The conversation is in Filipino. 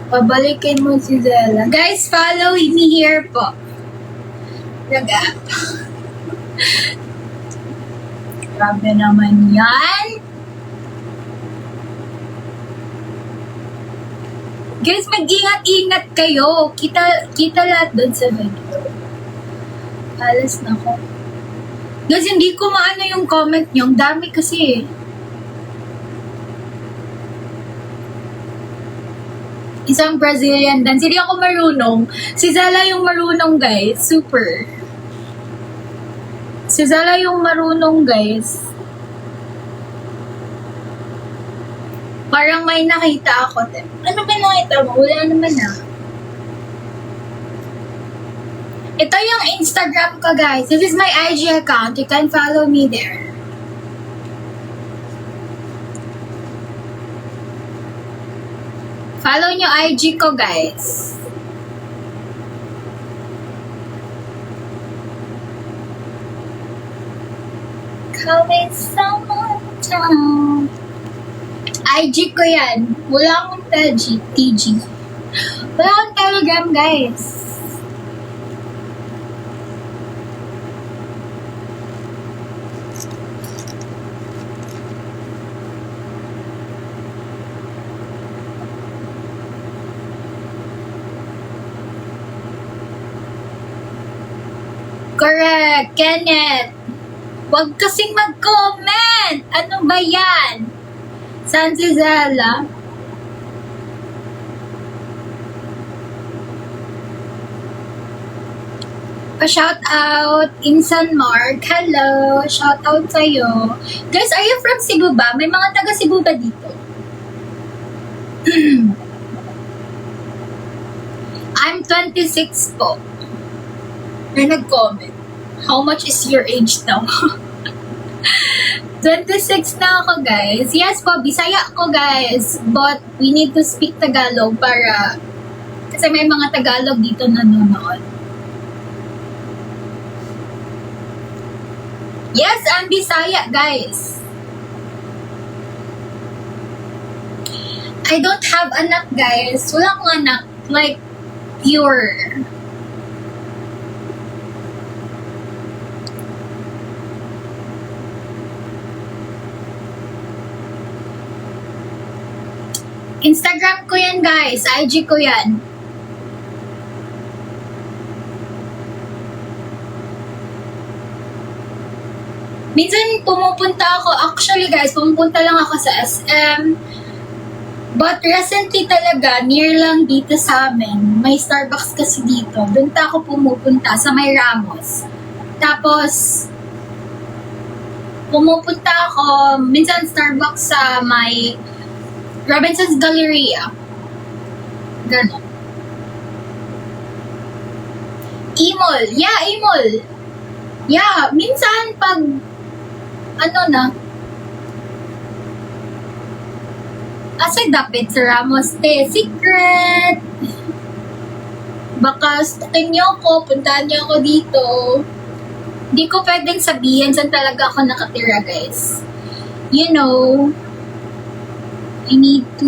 Pabalikin mo si Zella. Guys, follow me here po. Nag-app. Grabe naman yan. Guys, mag-ingat-ingat kayo. Kita lahat doon sa video. Alas na ko. Guys, hindi ko maano yung comment nyo. Ang dami kasi eh. Isang Brazilian dance. Hindi ako marunong. Si Zala yung marunong, guys. Super. Si Zala yung marunong, guys. Parang may nakita ako. Ano ba nakita mo? Wala naman ah. Ito yung Instagram ko, guys. This is my IG account. You can follow me there. Follow nyo IG ko, guys. Coming summertime. IG ko yan. Wala akong TG. Wala akong Telegram, guys. Correct, Kenneth. Huwag kasing mag-comment. Ano ba yan? San si Zala? Pa-shout out, Insan Mark. Hello, shout out sa'yo. Guys, are you from Cebu ba? May mga taga Cebu ba dito? I'm 26 po. Na nag-comment. How much is your age now? 26 na ako, guys. Yes po, Bisaya ako, guys. But we need to speak Tagalog para kasi may mga Tagalog dito nanonood. Yes, I'm Bisaya, guys. I don't have anak, guys. Wala akong anak. Like, pure. Instagram ko yan, guys. IG ko yan. Minsan pumupunta ako. Actually, guys, pumupunta lang ako sa SM. But recently talaga, near lang dito sa amin. May Starbucks kasi dito. Doon ako pumupunta sa May Ramos. Tapos, pumupunta ako, minsan Starbucks sa may Robinson's Galleria. Ganon. Imol. Yeah, Imol. Yeah, minsan pag ano na kasi dapit sa Ramos Secret. Baka stalkin niyo ako, puntahan niyo ako dito. Hindi ko pwedeng sabihin saan talaga ako nakatira, guys. You know, I need to